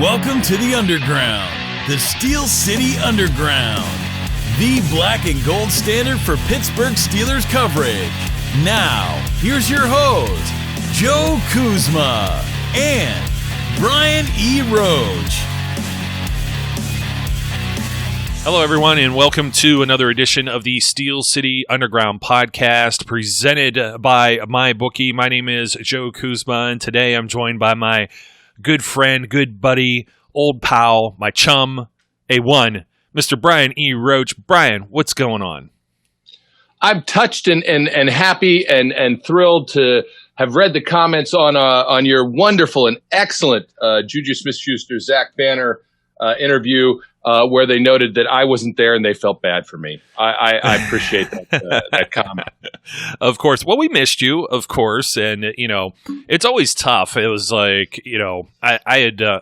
Welcome to the Underground, the Steel City Underground, the black and gold standard for Pittsburgh Steelers coverage. Now, here's your host, Joe Kuzma and Brian E. Roach. Hello, everyone, and welcome to another edition of the Steel City Underground podcast presented by MyBookie. My name is Joe Kuzma, and today I'm joined by my good friend, good buddy, old pal, my chum, A1, Mr. Brian E. Roach. Brian, what's going on? I'm touched and happy and thrilled to have read the comments on your wonderful and excellent Juju Smith-Schuster, Zach Banner interview, where they noted that I wasn't there and they felt bad for me. I appreciate that comment. Of course. Well, we missed you, of course, and it's always tough. It was like I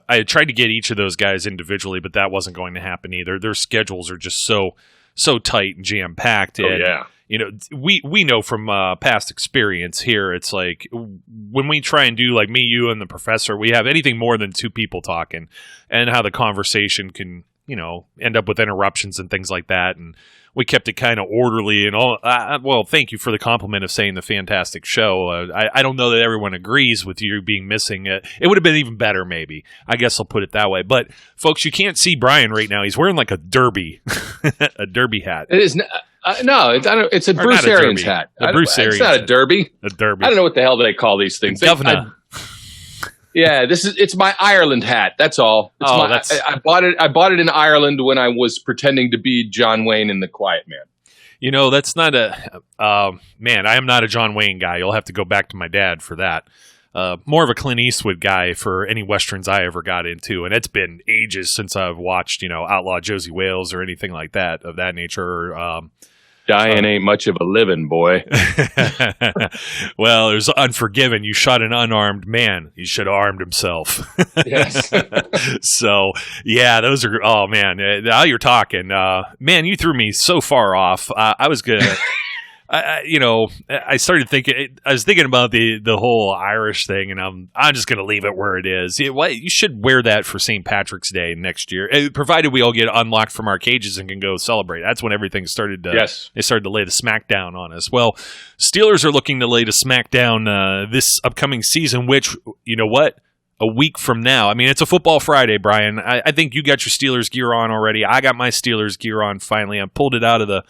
had tried to get each of those guys individually, but that wasn't going to happen either. Their schedules are just so tight and jam packed. Oh, yeah. We know from past experience here, it's like when we try and do like me, you, and the professor, we have anything more than two people talking, and how the conversation can, end up with interruptions and things like that. And we kept it kind of orderly and all. Well, thank you for the compliment of saying the fantastic show. I don't know that everyone agrees with you being missing. It would have been even better, maybe. I guess I'll put it that way. But folks, you can't see Brian right now. He's wearing like a derby, a derby hat. It is. No, it's a Bruce Arians hat. It's not a derby. A derby. I don't know what the hell they call these things. Governor. It's my Ireland hat. That's all. I bought it in Ireland when I was pretending to be John Wayne in The Quiet Man. That's not man, I am not a John Wayne guy. You'll have to go back to my dad for that. More of a Clint Eastwood guy for any Westerns I ever got into. And it's been ages since I've watched, Outlaw Josie Wales or anything like that of that nature. Dying ain't much of a living, boy. Well, there's Unforgiven. You shot an unarmed man. He should have armed himself. Yes. So, yeah, those are, oh, man. Now you're talking. Man, you threw me so far off. I was going to... I started thinking. I was thinking about the whole Irish thing, and I'm just going to leave it where it is. You should wear that for St. Patrick's Day next year, provided we all get unlocked from our cages and can go celebrate. That's when everything started. They started to lay the smack down on us. Well, Steelers are looking to lay the smack down this upcoming season. Which, you know what? A week from now. I mean, it's a football Friday, Brian. I think you got your Steelers gear on already. I got my Steelers gear on finally. I pulled it out of the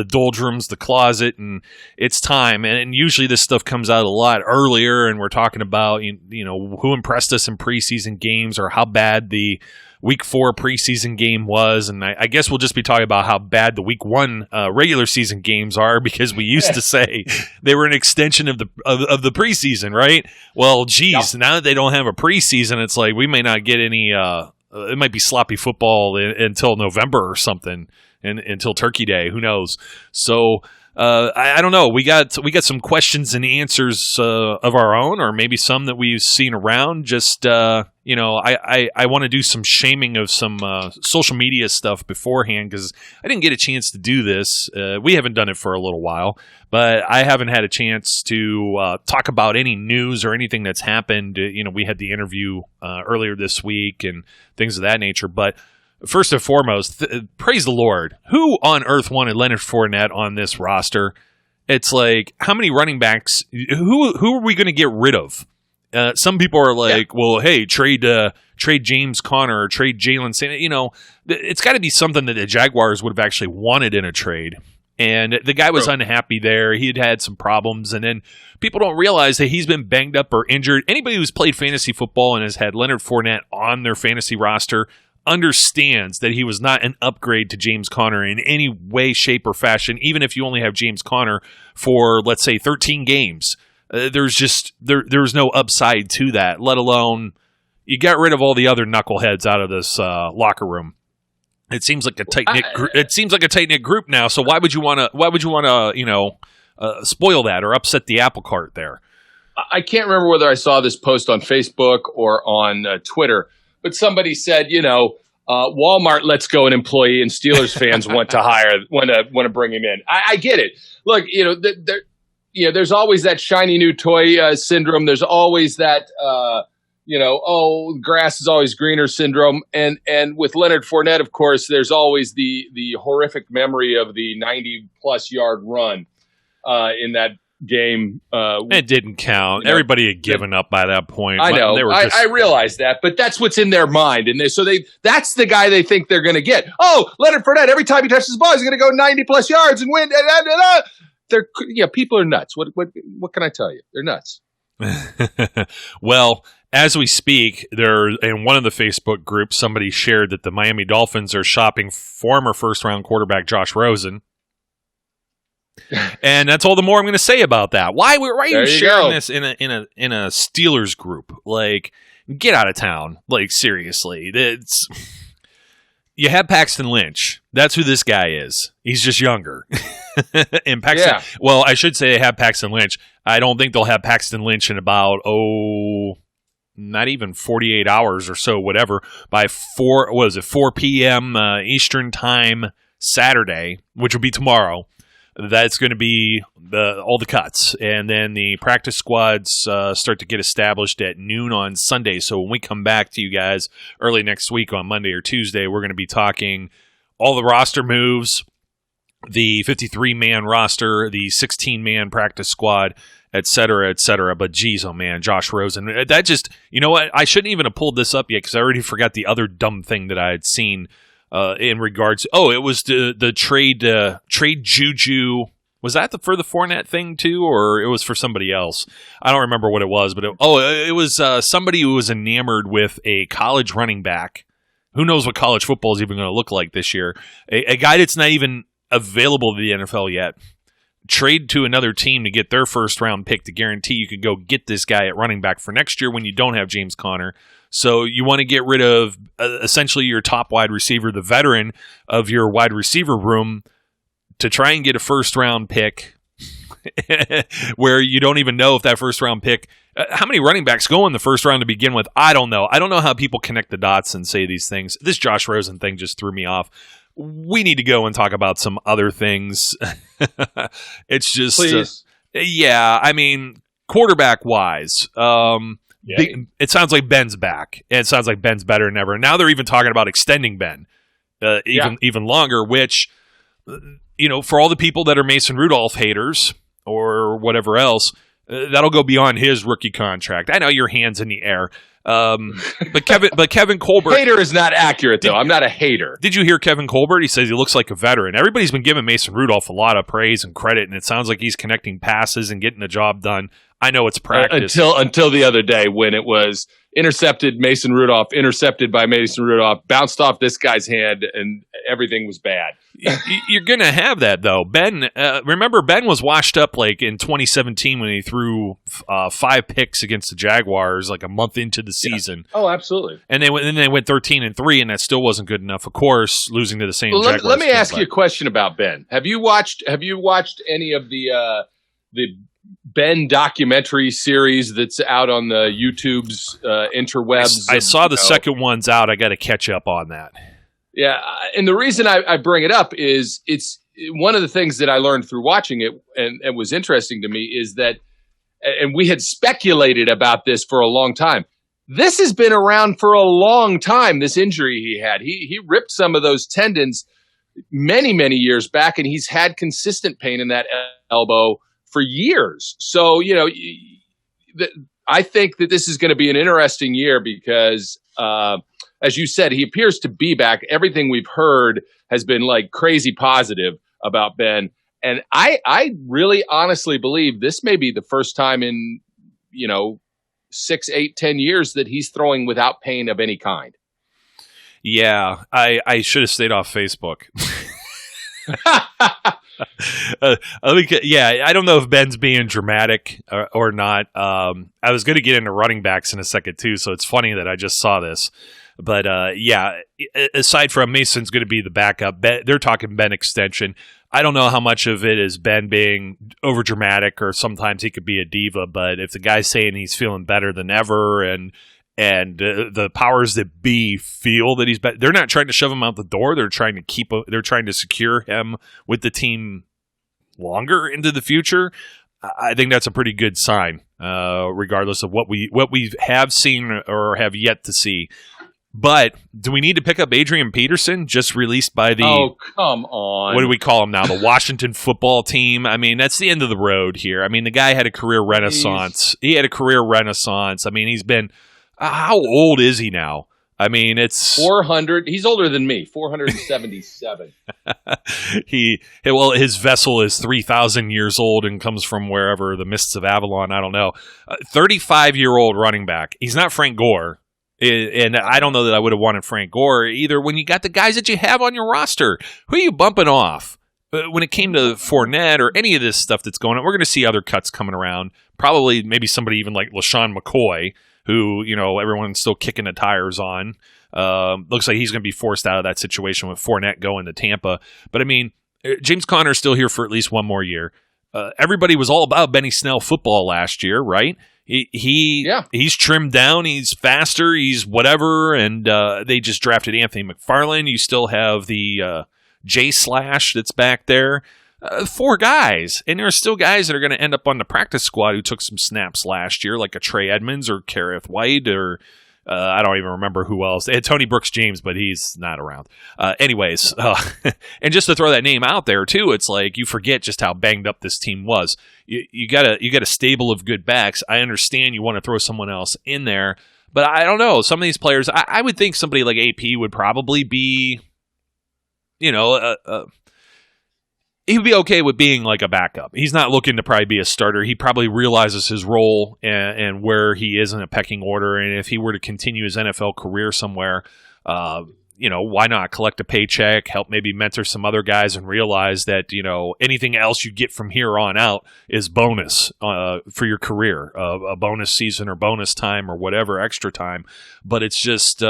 doldrums, the closet, and it's time. And usually this stuff comes out a lot earlier, and we're talking about who impressed us in preseason games or how bad the Week 4 preseason game was. And I guess we'll just be talking about how bad the Week 1 regular season games are, because we used to say they were an extension of the preseason, right? Well, geez, Now that they don't have a preseason, it's like we may not get any. It might be sloppy football until November or something. And until Turkey Day, who knows? So I don't know. We got some questions and answers of our own, or maybe some that we've seen around. Just I want to do some shaming of some social media stuff beforehand, because I didn't get a chance to do this. We haven't done it for a little while, but I haven't had a chance to talk about any news or anything that's happened. We had the interview earlier this week and things of that nature, but. First and foremost, praise the Lord. Who on earth wanted Leonard Fournette on this roster? It's like, how many running backs? Who are we going to get rid of? Some people are like, well, hey, trade James Conner or trade Jalen Sanders. It's got to be something that the Jaguars would have actually wanted in a trade. And the guy was unhappy there. He had some problems. And then people don't realize that he's been banged up or injured. Anybody who's played fantasy football and has had Leonard Fournette on their fantasy roster understands that he was not an upgrade to James Conner in any way, shape, or fashion. Even if you only have James Conner for, let's say, 13 games, there's no upside to that. Let alone you got rid of all the other knuckleheads out of this locker room. It seems like a tight knit group now. So why would you want to spoil that or upset the apple cart there? I can't remember whether I saw this post on Facebook or on Twitter. But somebody said, Walmart lets go an employee, and Steelers fans want to bring him in. I get it. Look, there's always that shiny new toy syndrome. There's always that grass is always greener syndrome. And with Leonard Fournette, of course, there's always the horrific memory of the 90-plus yard run in that game. It didn't count. Everybody had given up by that point. I know. I realize that, but that's what's in their mind. And that's the guy they think they're going to get. Oh, Leonard Fournette, every time he touches the ball, he's going to go 90-plus yards and win. People are nuts. What can I tell you? They're nuts. Well, as we speak, in one of the Facebook groups, somebody shared that the Miami Dolphins are shopping former first-round quarterback Josh Rosen. And that's all the more I'm going to say about that. Why are you sharing this in a Steelers group? Like, get out of town. Like, seriously. You have Paxton Lynch. That's who this guy is. He's just younger. And Paxton, well, I should say they have Paxton Lynch. I don't think they'll have Paxton Lynch in about, not even 48 hours or so, whatever, by 4 p.m. Eastern time Saturday, which will be tomorrow. That's going to be all the cuts. And then the practice squads start to get established at noon on Sunday. So when we come back to you guys early next week on Monday or Tuesday, we're going to be talking all the roster moves, the 53-man roster, the 16-man practice squad, et cetera, et cetera. But geez, oh man, Josh Rosen. That just, you know what? I shouldn't even have pulled this up yet because I already forgot the other dumb thing that I had seen in regards. It was the trade Juju. Was that for the Fournette thing too, or it was for somebody else? I don't remember what it was, but it was somebody who was enamored with a college running back. Who knows what college football is even going to look like this year? A guy that's not even available to the NFL yet. Trade to another team to get their first round pick to guarantee you can go get this guy at running back for next year when you don't have James Conner. So you want to get rid of essentially your top wide receiver, the veteran of your wide receiver room, to try and get a first round pick where you don't even know if that first round pick, how many running backs go in the first round to begin with? I don't know. I don't know how people connect the dots and say these things. This Josh Rosen thing just threw me off. We need to go and talk about some other things. It's just, I mean, quarterback wise, it sounds like Ben's back. And it sounds like Ben's better than ever. Now they're even talking about extending Ben even longer, which, for all the people that are Mason Rudolph haters or whatever else, that'll go beyond his rookie contract. I know your hand's in the air. But Kevin Colbert. Hater is not accurate, though. I'm not a hater. Did you hear Kevin Colbert? He says he looks like a veteran. Everybody's been giving Mason Rudolph a lot of praise and credit, and it sounds like he's connecting passes and getting the job done. I know it's practice. Until the other day when it was intercepted by Mason Rudolph, bounced off this guy's hand, and everything was bad. You're going to have that, though. Ben, remember, Ben was washed up like in 2017 when he threw 5 picks against the Jaguars like a month into the season. Yeah. Oh, absolutely. And they went 13-3, and that still wasn't good enough, of course, losing to the same Jaguars. Let me ask you a question about Ben. Have you watched any of the Ben documentary series that's out on the YouTube's interwebs? I saw the second one's out. I got to catch up on that. Yeah, and the reason I bring it up is it's one of the things that I learned through watching it, and it was interesting to me, is that, and we had speculated about this for a long time. This has been around for a long time, this injury he had. He ripped some of those tendons many, many years back, and he's had consistent pain in that elbow for years. So, I think that this is going to be an interesting year because, as you said, he appears to be back. Everything we've heard has been like crazy positive about Ben. And I really honestly believe this may be the first time in, 6, 8, 10 years that he's throwing without pain of any kind. Yeah, I should have stayed off Facebook. I don't know if Ben's being dramatic or not. I was going to get into running backs in a second too, so it's funny that I just saw this. But aside from Mason's going to be the backup, they're talking Ben extension. I don't know how much of it is Ben being over dramatic, or sometimes he could be a diva. But if the guy's saying he's feeling better than ever, and the powers that be feel that he's better, they're not trying to shove him out the door. They're trying to secure him with the team longer into the future. I think that's a pretty good sign, regardless of what we have seen or have yet to see. But do we need to pick up Adrian Peterson, just released by the... Oh, come on. What do we call him now? The Washington football team? I mean, that's the end of the road here. I mean, the guy had a career renaissance. He had a career renaissance. I mean, he's been... how old is he now? I mean, it's... 400. He's older than me. 477. His vessel is 3,000 years old and comes from wherever, the mists of Avalon, I don't know. 35-year-old running back. He's not Frank Gore. And I don't know that I would have wanted Frank Gore either when you got the guys that you have on your roster. Who are you bumping off? When it came to Fournette or any of this stuff that's going on, we're going to see other cuts coming around. Probably maybe somebody even like LaShawn McCoy, who, everyone's still kicking the tires on. Looks like he's going to be forced out of that situation with Fournette going to Tampa. But, I mean, James Conner's still here for at least one more year. Everybody was all about Benny Snell football last year, right? He's trimmed down, he's faster, he's whatever, and they just drafted Anthony McFarland. You still have the J Slash that's back there. 4 guys, and there are still guys that are going to end up on the practice squad who took some snaps last year, like a Trey Edmonds or Kareth White or I don't even remember who else. They had Tony Brooks-James, but he's not around. Anyways, and just to throw that name out there too, it's like you forget just how banged up this team was. You got a stable of good backs. I understand you want to throw someone else in there, but I don't know. Some of these players, I would think somebody like AP would probably be, he would be okay with being like a backup. He's not looking to probably be a starter. He probably realizes his role and where he is in a pecking order. And if he were to continue his NFL career somewhere, why not collect a paycheck, help maybe mentor some other guys and realize that, anything else you get from here on out is bonus for your career, a bonus season or bonus time or whatever, extra time. But it's just...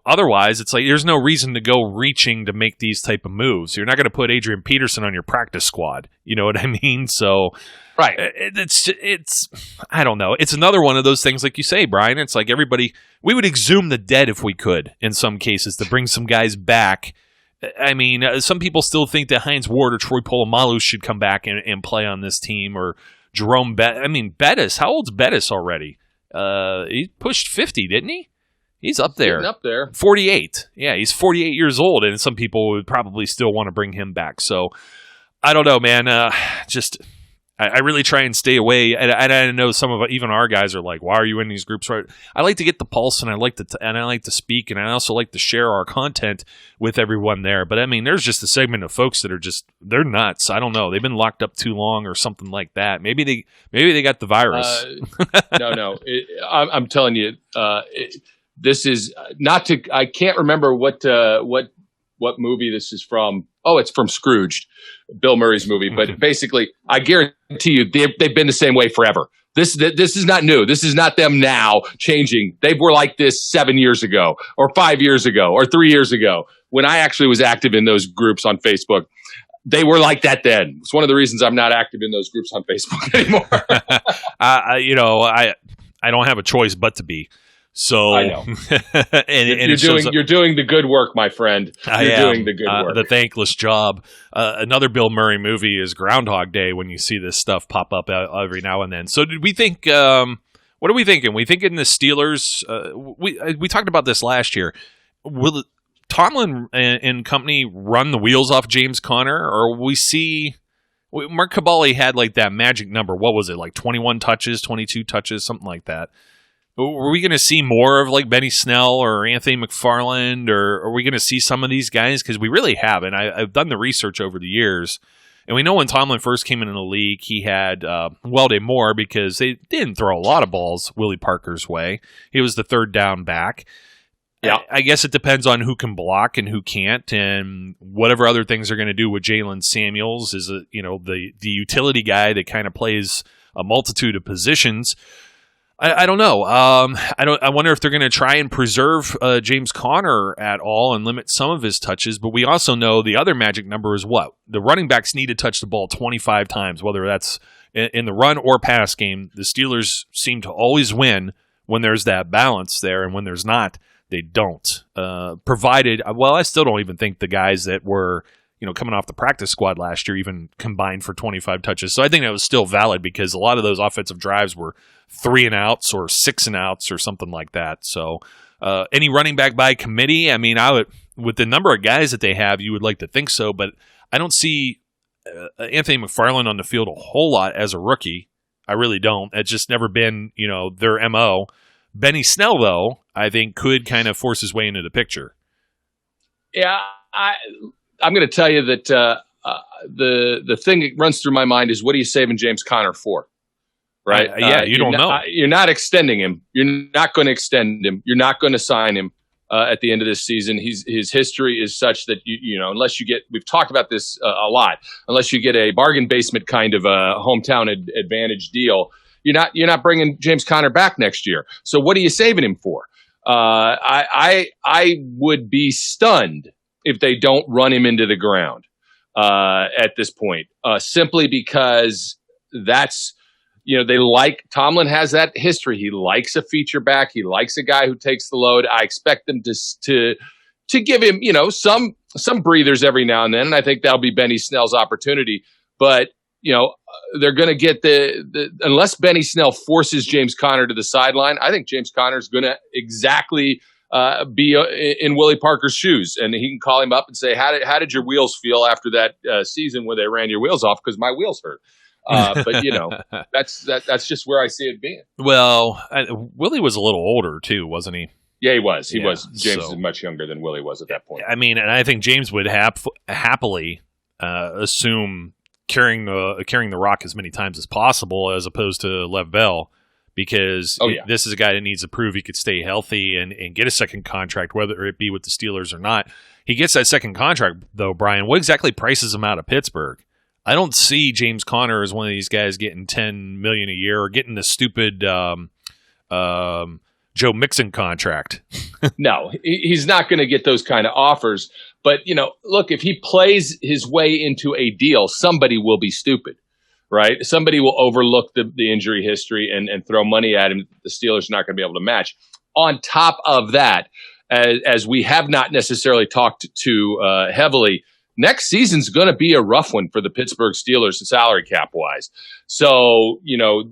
otherwise it's like there's no reason to go reaching to make these type of moves. You're not going to put Adrian Peterson on your practice squad. You know what I mean? So, right. It's I don't know. It's another one of those things, like you say, Brian. It's like everybody, we would exhume the dead if we could, in some cases, to bring some guys back. I mean, some people still think that Hines Ward or Troy Polamalu should come back and play on this team, or Jerome Bettis. How old's Bettis already? He pushed 50, didn't he? He's up there. 48. Yeah, he's 48 years old, and some people would probably still want to bring him back. So, I don't know, man. I really try and stay away. And I know some of even our guys are like, "Why are you in these groups?" Right? I like to get the pulse, and I like to speak, and I also like to share our content with everyone there. But I mean, there's just a segment of folks that are they're nuts. I don't know. They've been locked up too long, or something like that. Maybe they got the virus. No. I'm telling you. This is not to. I can't remember what movie this is from. Oh, it's from Scrooged, Bill Murray's movie. But basically, I guarantee you, they've been the same way forever. This is not new. This is not them now changing. They were like this 7 years ago, or 5 years ago, or 3 years ago, when I actually was active in those groups on Facebook. They were like that then. It's one of the reasons I'm not active in those groups on Facebook anymore. I don't have a choice but to be. So I know. You're doing the good work, my friend. You're doing the good work. The thankless job. Another Bill Murray movie is Groundhog Day, when you see this stuff pop up every now and then. So did we think what are we thinking? We thinking the Steelers we talked about this last year. Will Tomlin and company run the wheels off James Conner, or will we see Mark Cabali had like that magic number. What was it? Like 21 touches, 22 touches, something like that. Are we going to see more of like Benny Snell or Anthony McFarland, or are we going to see some of these guys? Because we really haven't. I've done the research over the years, and we know when Tomlin first came into the league, he had Welde Moore, because they didn't throw a lot of balls Willie Parker's way. He was the third down back. Yeah, I guess it depends on who can block and who can't, and whatever other things they're going to do with Jalen Samuels is the utility guy that kind of plays a multitude of positions. I don't know. I wonder if they're going to try and preserve James Conner at all and limit some of his touches. But we also know the other magic number is what? The running backs need to touch the ball 25 times, whether that's in the run or pass game. The Steelers seem to always win when there's that balance there, and when there's not, they don't. I still don't even think the guys that were coming off the practice squad last year, even combined for 25 touches. So I think that was still valid because a lot of those offensive drives were 3 and outs or 6 and outs or something like that. So any running back by committee, I mean, I would, with the number of guys that they have, you would like to think so, but I don't see Anthony McFarland on the field a whole lot as a rookie. I really don't. It's just never been, their MO. Benny Snell, though, I think could kind of force his way into the picture. Yeah, I'm going to tell you that the thing that runs through my mind is, what are you saving James Conner for? Right? You don't know. You're not extending him. You're not going to extend him. You're not going to sign him at the end of this season. His history is such that unless you get, we've talked about this a lot, unless you get a bargain basement kind of a hometown advantage deal, you're not bringing James Conner back next year. So what are you saving him for? I would be stunned if they don't run him into the ground at this point, simply because that's, Tomlin has that history. He likes a feature back. He likes a guy who takes the load. I expect them to give him, some breathers every now and then, and I think that'll be Benny Snell's opportunity. But they're going to get unless Benny Snell forces James Conner to the sideline. I think James Conner is going to exactly be in Willie Parker's shoes, and he can call him up and say, "How did your wheels feel after that season where they ran your wheels off? Because my wheels hurt." But that's just where I see it being. Well, Willie was a little older too, wasn't he? Yeah, he was. He was. James is much younger than Willie was at that point. I mean, and I think James would happily assume carrying the rock as many times as possible, as opposed to Lev Bell, because this is a guy that needs to prove he could stay healthy and get a second contract, whether it be with the Steelers or not. He gets that second contract, though, Brian. What exactly prices him out of Pittsburgh? I don't see James Conner as one of these guys getting $10 million a year or getting the stupid Joe Mixon contract. No, he's not going to get those kind of offers. But, look, if he plays his way into a deal, somebody will be stupid, right? Somebody will overlook the injury history and throw money at him the Steelers are not going to be able to match. On top of that, as we have not necessarily talked to heavily, next season's going to be a rough one for the Pittsburgh Steelers salary cap wise. So,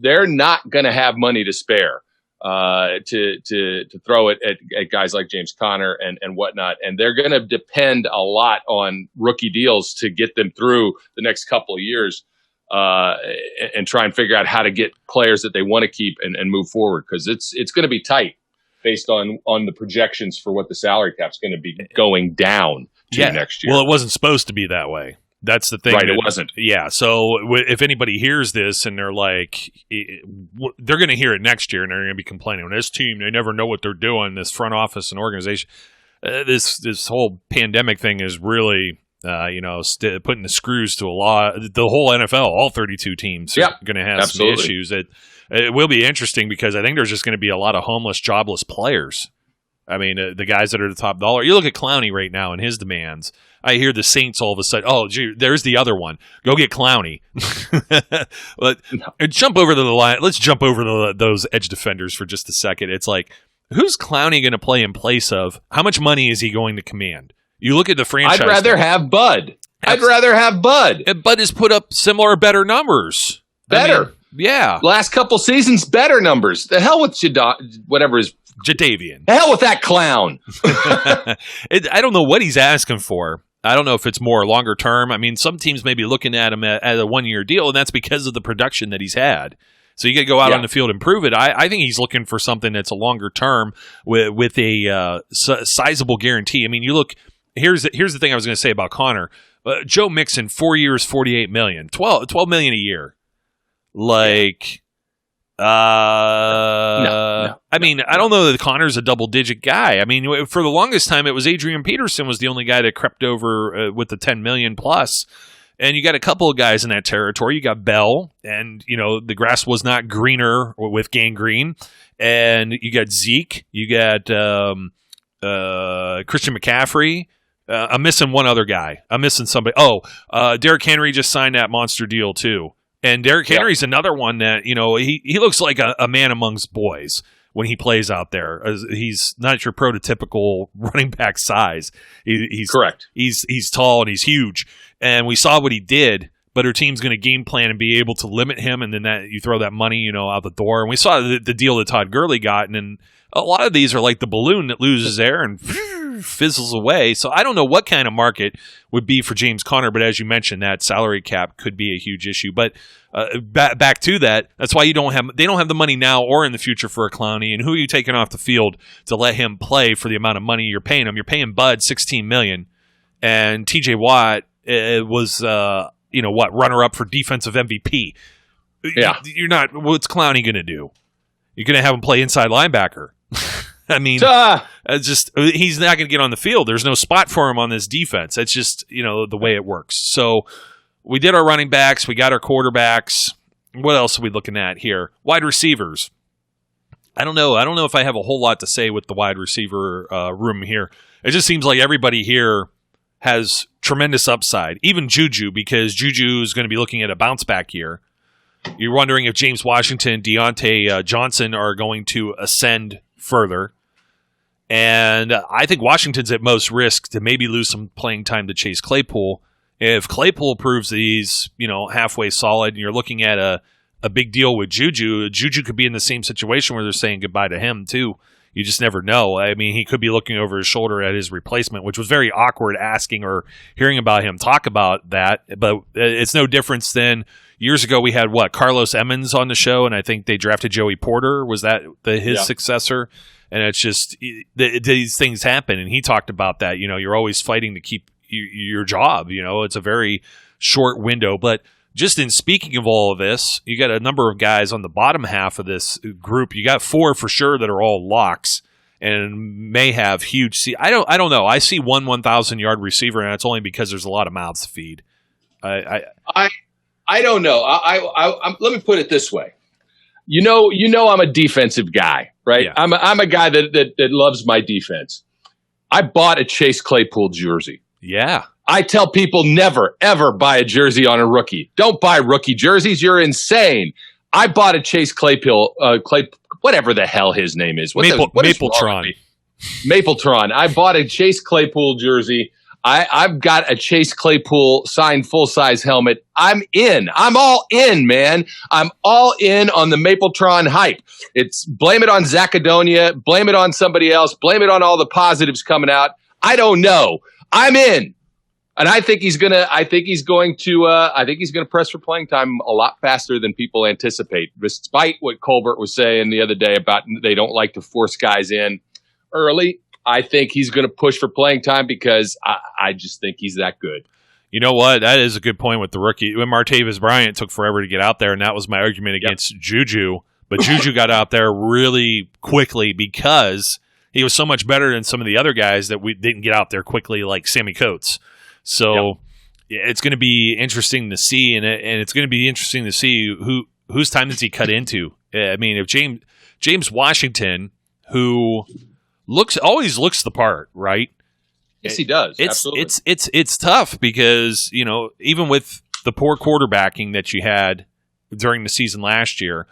they're not going to have money to spare to throw it at guys like James Conner and whatnot. And they're going to depend a lot on rookie deals to get them through the next couple of years and try and figure out how to get players that they want to keep and move forward, because it's going to be tight based on the projections for what the salary cap's going to be going down to next year. Well, it wasn't supposed to be that way. That's the thing. Right, it wasn't. Yeah, so if anybody hears this and they're like, they're going to hear it next year and they're going to be complaining. When this team, they never know what they're doing, this front office and organization. This whole pandemic thing is really, putting the screws to the whole NFL, all 32 teams are going to have some issues. It will be interesting because I think there's just going to be a lot of homeless, jobless players. I mean, the guys that are the top dollar. You look at Clowney right now and his demands. I hear the Saints all of a sudden, oh, gee, there's the other one. Go get Clowney. Jump over to the line. Let's jump over to those edge defenders for just a second. It's like, who's Clowney going to play in place of? How much money is he going to command? You look at the franchise. I'd rather have Bud. Bud has put up similar, better numbers. Better. Yeah. Last couple seasons, better numbers. The hell with whatever is Jadavian. The hell with that clown. I don't know what he's asking for. I don't know if it's more longer term. I mean, some teams may be looking at him at a 1-year deal, and that's because of the production that he's had. So you got to go out on the field and prove it. I think he's looking for something that's a longer term with a sizable guarantee. I mean, you look. Here's the thing I was going to say about Conner. Joe Mixon, 4 years, $48 million, $12 million a year. Like, I mean, I don't know that Connor's a double-digit guy. I mean, for the longest time, it was Adrian Peterson was the only guy that crept over with the $10 million plus. And you got a couple of guys in that territory. You got Bell, and, the grass was not greener with gangrene. And you got Zeke. You got Christian McCaffrey. I'm missing one other guy. I'm missing somebody. Derrick Henry just signed that monster deal, too. And Derrick Henry's another one that, he looks like a man amongst boys. when he plays out there. He's not your prototypical running back size. He's correct. He's tall and he's huge. And we saw what he did, but our team's going to game plan and be able to limit him, and then that you throw that money, out the door. And we saw the deal that Todd Gurley got, and a lot of these are like the balloon that loses air and fizzles away. So I don't know what kind of market would be for James Conner, but as you mentioned, that salary cap could be a huge issue. But back to that, that's why they don't have the money now or in the future for a Clowney. And who are you taking off the field to let him play for the amount of money you're paying him? You're paying Bud $16 million, and T.J. Watt was runner up for defensive MVP. Yeah, you're not. What's Clowney going to do? You're going to have him play inside linebacker. I mean, he's not going to get on the field. There's no spot for him on this defense. That's just, the way it works. So we did our running backs. We got our quarterbacks. What else are we looking at here? Wide receivers. I don't know. I don't know if I have a whole lot to say with the wide receiver room here. It just seems like everybody here has tremendous upside. Even Juju, because Juju is going to be looking at a bounce back year. You're wondering if James Washington, Deontay Johnson are going to ascend further. And I think Washington's at most risk to maybe lose some playing time to Chase Claypool. If Claypool proves that he's, halfway solid, and you're looking at a big deal with Juju, Juju could be in the same situation where they're saying goodbye to him too. You just never know. I mean, he could be looking over his shoulder at his replacement, which was very awkward asking or hearing about him talk about that. But it's no difference than years ago we had, Carlos Emmons on the show, and I think they drafted Joey Porter. Was that his successor? And it's just these things happen, and he talked about that. You're always fighting to keep your job. It's a very short window. But just in speaking of all of this, you got a number of guys on the bottom half of this group. You got 4 for sure that are all locks and may have huge. I don't know. I see 1,000-yard receiver, and it's only because there's a lot of mouths to feed. I don't know. Let me put it this way. I'm a defensive guy, right? Yeah. I'm a guy that loves my defense. I bought a Chase Claypool jersey. Yeah. I tell people never, ever buy a jersey on a rookie. Don't buy rookie jerseys. You're insane. I bought a Chase Claypool, whatever the hell his name is. Mapletron. Mapletron. I bought a Chase Claypool jersey. I've got a Chase Claypool signed full-size helmet. I'm in. I'm all in, man. I'm all in on the Mapletron hype. It's blame it on Zacchadonia, blame it on somebody else, blame it on all the positives coming out. I don't know. I'm in. And I think he's going to press for playing time a lot faster than people anticipate, despite what Colbert was saying the other day about they don't like to force guys in early. I think he's going to push for playing time because I just think he's that good. You know what? That is a good point with the rookie. When Martavis Bryant took forever to get out there, and that was my argument against Juju. But Juju got out there really quickly because he was so much better than some of the other guys that we didn't get out there quickly, like Sammy Coates. So it's going to be interesting to see, and it's going to be interesting to see whose time does he cut into. I mean, if James Washington, who always looks the part, right? Yes, he does. Absolutely. It's tough because even with the poor quarterbacking that you had during the season last year,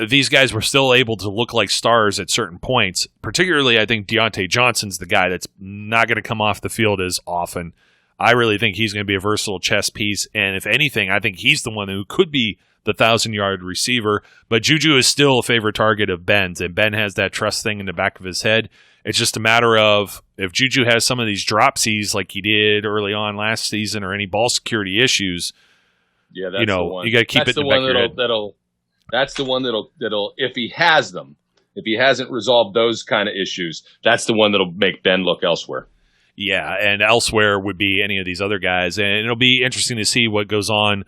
these guys were still able to look like stars at certain points. Particularly, I think Deontay Johnson's the guy that's not going to come off the field as often. I really think he's going to be a versatile chess piece, and if anything, I think he's the one who could be the 1,000-yard receiver. But Juju is still a favorite target of Ben's, and Ben has that trust thing in the back of his head. It's just a matter of if Juju has some of these dropsies like he did early on last season, or any ball security issues. Yeah, that's the one. You got to keep it in the back of your head. That's the one that'll if he has them, if he hasn't resolved those kind of issues, that's the one that'll make Ben look elsewhere. Yeah, and elsewhere would be any of these other guys. And it'll be interesting to see what goes on.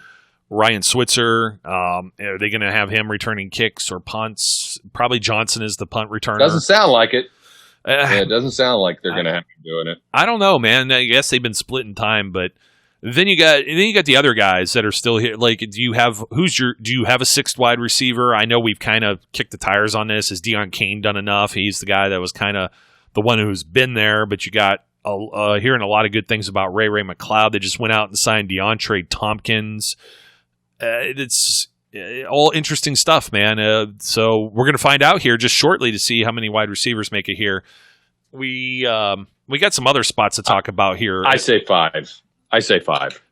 Ryan Switzer, are they going to have him returning kicks or punts? Probably Johnson is the punt returner. Doesn't sound like it. It doesn't sound like they're going to have him doing it. I don't know, man. I guess they've been splitting time, but then you got the other guys that are still here. Like, do you have a sixth wide receiver? I know we've kind of kicked the tires on this. Has Deion Kane done enough? He's the guy that was kind of the one who's been there, but you got hearing a lot of good things about Ray McLeod. They just went out and signed DeAndre Tompkins. It's all interesting stuff, man. So we're going to find out here just shortly to see how many wide receivers make it here. We got some other spots to talk about here. I say 5.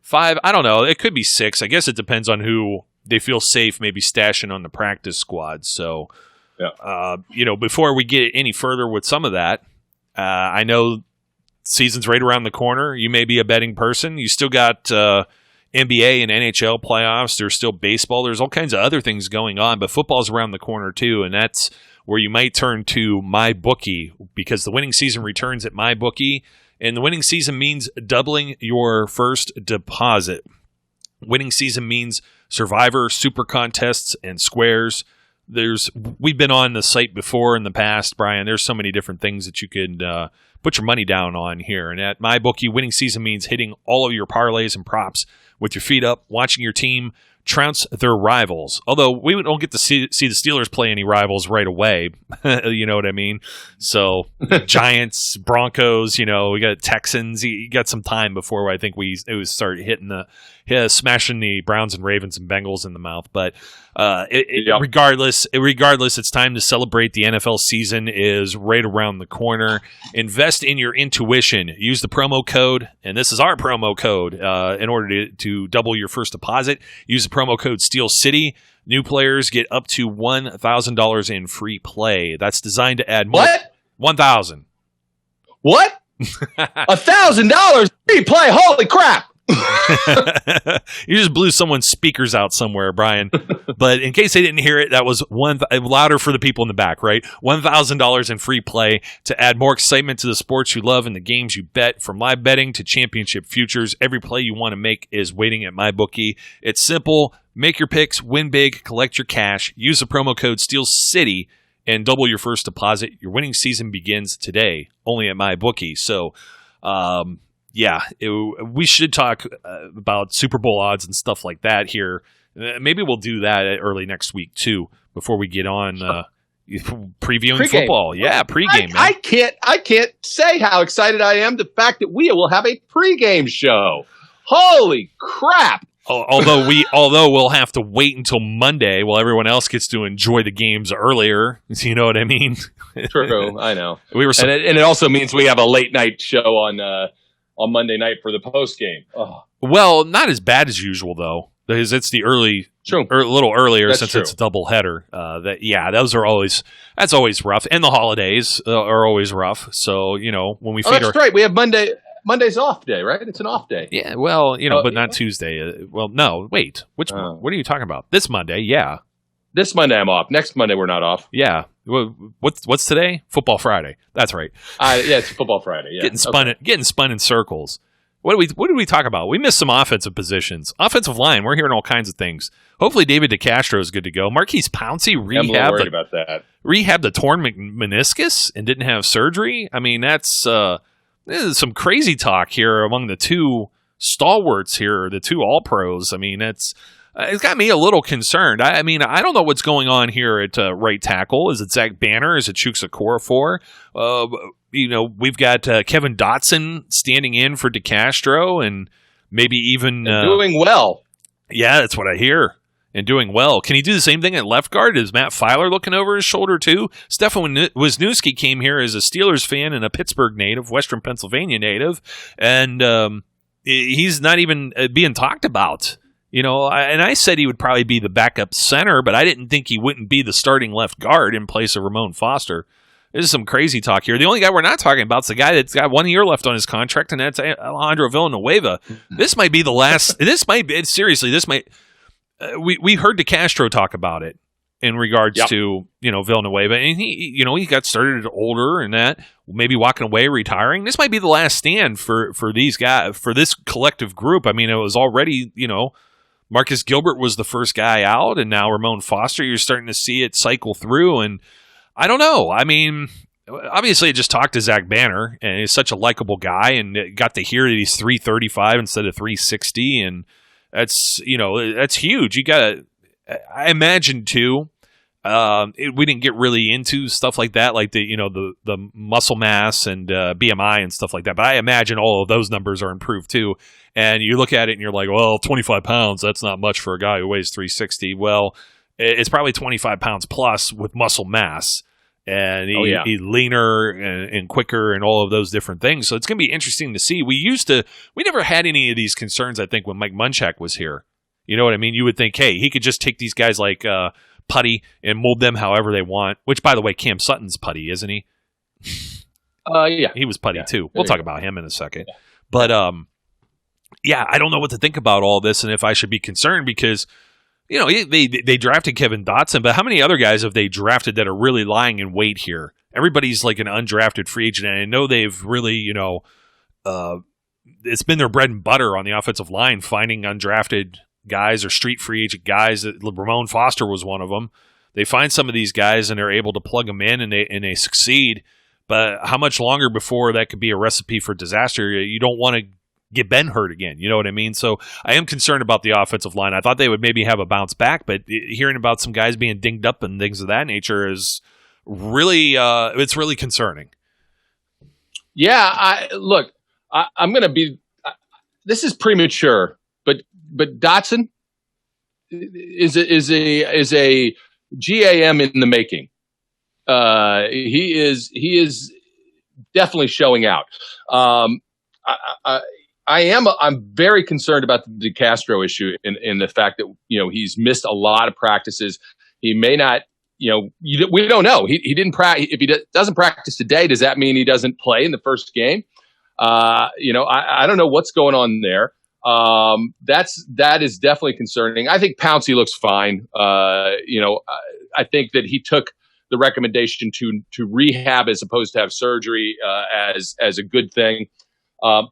5? I don't know. It could be 6. I guess it depends on who they feel safe maybe stashing on the practice squad. So, before we get any further with some of that, I know season's right around the corner. You may be a betting person. You still got NBA and NHL playoffs. There's still baseball. There's all kinds of other things going on, but football's around the corner too, and that's where you might turn to MyBookie because the winning season returns at MyBookie, and the winning season means doubling your first deposit. Winning season means Survivor, Super Contests, and Squares. We've been on the site before in the past, Brian. There's so many different things that you could put your money down on here. And at MyBookie, winning season means hitting all of your parlays and props with your feet up, watching your team trounce their rivals. Although we don't get to see the Steelers play any rivals right away. You know what I mean? So Giants, Broncos, we got Texans. You got some time before I think we start smashing the Browns and Ravens and Bengals in the mouth. But regardless, it's time to celebrate. The NFL season is right around the corner. Invest in your intuition. Use the promo code, and this is our promo code, in order to double your first deposit. Use the promo code Steel City. New players get up to $1,000 in free play. That's designed to add more. What? 1,000. What? $1,000 free play? Holy crap! You just blew someone's speakers out somewhere, Brian. But in case they didn't hear it, that was louder for the people in the back, right? $1,000 in free play to add more excitement to the sports you love and the games you bet. From live betting to championship futures, every play you want to make is waiting at MyBookie. It's simple. Make your picks, win big, collect your cash. Use the promo code SteelCity and double your first deposit. Your winning season begins today, only at MyBookie. So, we should talk about Super Bowl odds and stuff like that here. Maybe we'll do that early next week too, before we get on previewing Pre-game. Football. Yeah, pregame. Man. I can't say how excited I am. The fact that we will have a pregame show. Holy crap! Although we'll have to wait until Monday while everyone else gets to enjoy the games earlier. You know what I mean? True, I know. And it also means we have a late night show on Monday night for the post game. Oh. Well, not as bad as usual though, because it's the early, a little earlier. That's since true. It's a double header. That's always rough, and the holidays are always rough. So when we feed that's right. We have Monday's off day, right? It's an off day. Yeah, well, but not Tuesday. Well, no, wait. What are you talking about? This Monday, yeah. This Monday I'm off. Next Monday we're not off. Yeah. What's today? Football Friday. That's right. It's Football Friday. Yeah. Getting spun in circles. What did we talk about? We missed some offensive positions. Offensive line. We're hearing all kinds of things. Hopefully David DeCastro is good to go. Marquise Pouncey rehabbed the torn meniscus and didn't have surgery. I mean, this is some crazy talk here among the two stalwarts here, the two All-Pros. I mean, it's got me a little concerned. I don't know what's going on here at right tackle. Is it Zach Banner? Is it Chuks Okorafor? We've got Kevin Dotson standing in for DeCastro and maybe even doing well. Yeah, that's what I hear. And doing well. Can he do the same thing at left guard? Is Matt Filer looking over his shoulder too? Stefan Wisniewski came here as a Steelers fan and a Pittsburgh native, Western Pennsylvania native, and he's not even being talked about. And I said he would probably be the backup center, but I didn't think he wouldn't be the starting left guard in place of Ramon Foster. This is some crazy talk here. The only guy we're not talking about is the guy that's got 1 year left on his contract, and that's Alejandro Villanueva. This might be the last. We heard DeCastro talk about it in regards to Villanueva, and he got started older and that maybe walking away, retiring. This might be the last stand for these guys, for this collective group. I mean, it was already Marcus Gilbert was the first guy out, and now Ramon Foster. You're starting to see it cycle through, and I don't know. I mean, obviously, I just talked to Zach Banner, and he's such a likable guy, and got to hear that he's 335 instead of 360, and that's huge. You got to, I imagine too, We didn't get really into stuff like that, like the muscle mass and BMI and stuff like that. But I imagine all of those numbers are improved too. And you look at it and you're like, well, 25 pounds, that's not much for a guy who weighs 360. Well, it's probably 25 pounds plus with muscle mass. And he's leaner and quicker and all of those different things. So it's going to be interesting to see. We never had any of these concerns, I think, when Mike Munchak was here. You know what I mean? You would think, hey, he could just take these guys like Putty and mold them however they want. Which, by the way, Cam Sutton's Putty, isn't he? Yeah. He was Putty, too. We'll talk about him in a second. Yeah. But, I don't know what to think about all this and if I should be concerned because – they drafted Kevin Dotson, but how many other guys have they drafted that are really lying in wait here? Everybody's like an undrafted free agent, and I know they've really, it's been their bread and butter on the offensive line, finding undrafted guys or street free agent guys. Ramon Foster was one of them. They find some of these guys, and they're able to plug them in, and they succeed. But how much longer before that could be a recipe for disaster? You don't want to get Ben hurt again. You know what I mean? So I am concerned about the offensive line. I thought they would maybe have a bounce back, but hearing about some guys being dinged up and things of that nature is really, it's really concerning. Yeah. I'm going to be, this is premature, but Dotson is a GAM in the making. He is definitely showing out. I'm very concerned about the DeCastro issue in the fact that, he's missed a lot of practices. He may not, we don't know. He didn't practice. If he doesn't practice today, does that mean he doesn't play in the first game? I don't know what's going on there. That is definitely concerning. I think Pouncey looks fine. I think that he took the recommendation to rehab as opposed to have surgery, as a good thing.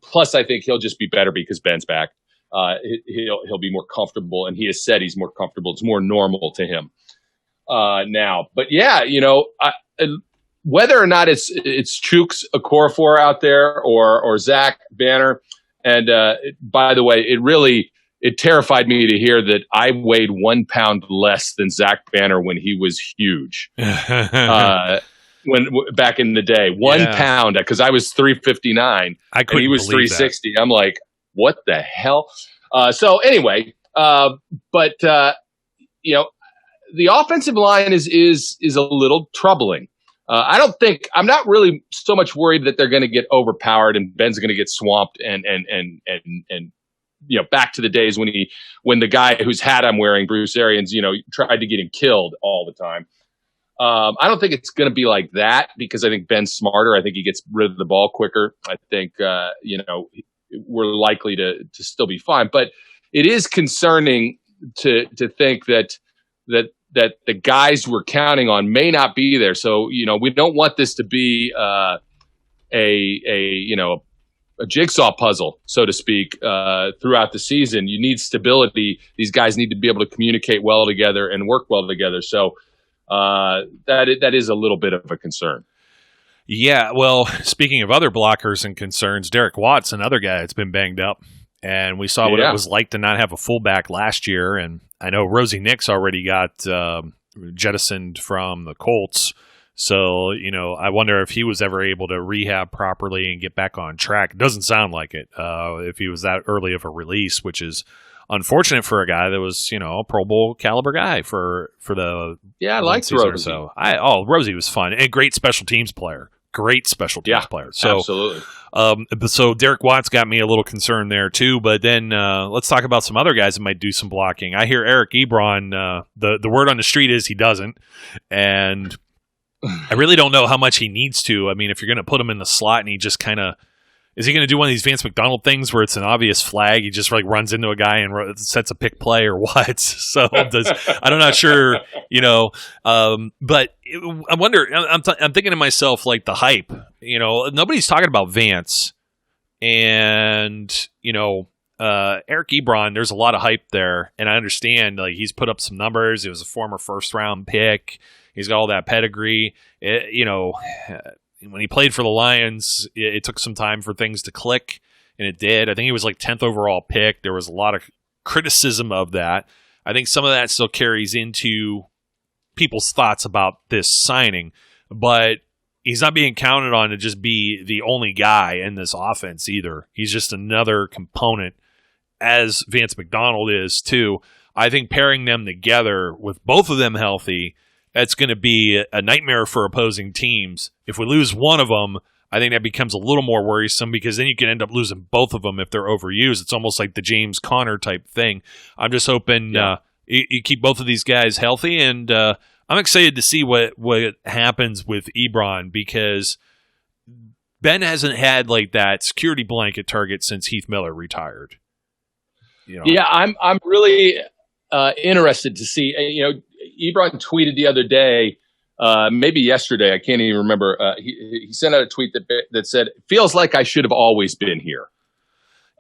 Plus, I think he'll just be better because Ben's back. He'll be more comfortable, and he has said he's more comfortable. It's more normal to him now. But yeah, whether or not it's Chooks Okorafor out there or Zach Banner, and by the way, it terrified me to hear that I weighed 1 pound less than Zach Banner when he was huge. When back in the day, 1 pound, because I was 359 and he was 360. That. I'm like, what the hell? So anyway, but the offensive line is a little troubling. I'm not really so much worried that they're going to get overpowered and Ben's going to get swamped and back to the days when the guy whose hat I'm wearing, Bruce Arians, tried to get him killed all the time. I don't think it's going to be like that because I think Ben's smarter. I think he gets rid of the ball quicker. I think, we're likely to still be fine, but it is concerning to think that the guys we're counting on may not be there. So, we don't want this to be, a jigsaw puzzle, so to speak, throughout the season. You need stability. These guys need to be able to communicate well together and work well together. So, that is a little bit of a concern. Yeah, well, speaking of other blockers and concerns, Derek Watt's another guy that's been banged up, and we saw what it was like to not have a fullback last year, and I know Rosie Nix already got jettisoned from the Colts, so, I wonder if he was ever able to rehab properly and get back on track. It doesn't sound like it, if he was that early of a release, which is unfortunate for a guy that was, a Pro Bowl caliber guy for the I liked Rosie. So Rosie was fun and great special teams player. So absolutely. So Derek Watts got me a little concerned there too. But then let's talk about some other guys that might do some blocking. I hear Eric Ebron. The word on the street is he doesn't, and I really don't know how much he needs to. I mean, if you're going to put him in the slot and he just kind of. Is he going to do one of these Vance McDonald things where it's an obvious flag? He just runs into a guy and sets a pick play or what? So I'm not sure, but I wonder, I'm thinking to myself, like the hype, nobody's talking about Vance and, Eric Ebron, there's a lot of hype there. And I understand he's put up some numbers. He was a former first round pick. He's got all that pedigree, when he played for the Lions, it took some time for things to click, and it did. I think he was 10th overall pick. There was a lot of criticism of that. I think some of that still carries into people's thoughts about this signing, but he's not being counted on to just be the only guy in this offense either. He's just another component, as Vance McDonald is too. I think pairing them together with both of them healthy, that's going to be a nightmare for opposing teams. If we lose one of them, I think that becomes a little more worrisome because then you can end up losing both of them if they're overused. It's almost like the James Conner type thing. I'm just hoping you keep both of these guys healthy, and I'm excited to see what happens with Ebron because Ben hasn't had like that security blanket target since Heath Miller retired. You know? Yeah, I'm really interested to see. Ebron tweeted the other day, maybe yesterday, I can't even remember. He sent out a tweet that said, "Feels like I should have always been here,"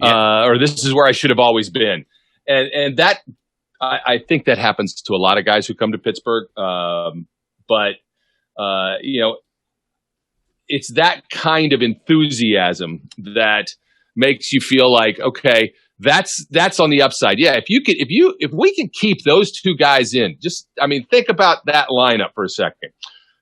or "This is where I should have always been," and that I think that happens to a lot of guys who come to Pittsburgh. But it's that kind of enthusiasm that makes you feel like, okay, that's on the upside. Yeah, if we can keep those two guys in, think about that lineup for a second.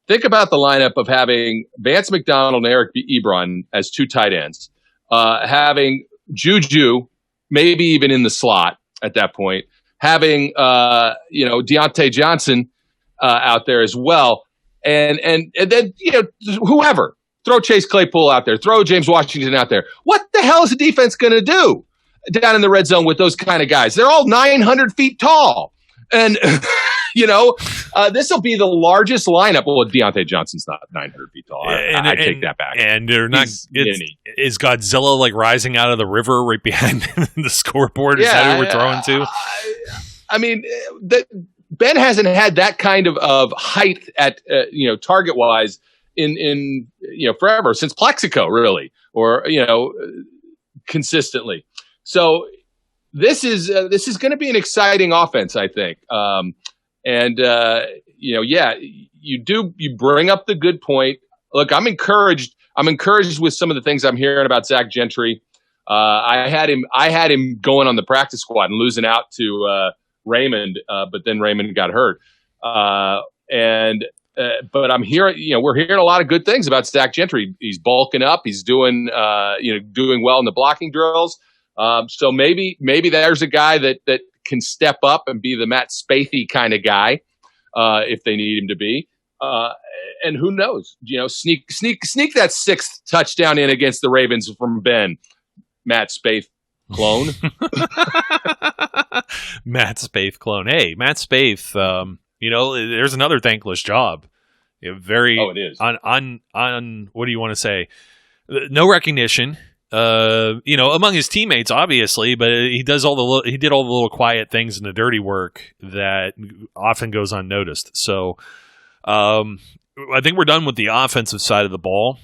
Think about the lineup of having Vance McDonald and Eric Ebron as two tight ends, having Juju maybe even in the slot at that point, having Deontay Johnson out there as well, and then whoever, throw Chase Claypool out there, throw James Washington out there. What the hell is the defense going to do down in the red zone with those kind of guys? They're all 900 feet tall. And, this will be the largest lineup. Well, Deontay Johnson's not 900 feet tall. I take that back. And they're not. Is Godzilla like rising out of the river right behind the scoreboard? Is that who we're throwing to? Ben hasn't had that kind of height at, target wise in forever, since Plexico, really, or, consistently. So this is going to be an exciting offense, I think. You bring up the good point. Look, I'm encouraged with some of the things I'm hearing about Zach Gentry. I had him going on the practice squad and losing out to Raymond, but then Raymond got hurt. But I'm hearing, we're hearing a lot of good things about Zach Gentry. He's bulking up. He's doing well in the blocking drills. So maybe there's a guy that can step up and be the Matt Spaethy kind of guy, if they need him to be. And who knows, sneak that sixth touchdown in against the Ravens from Ben, Matt Spaeth clone. Matt Spaeth clone. Hey, Matt Spaeth, there's another thankless job. It is on what do you want to say? No recognition, among his teammates, obviously, but he did all the little quiet things and the dirty work that often goes unnoticed. So, I think we're done with the offensive side of the ball.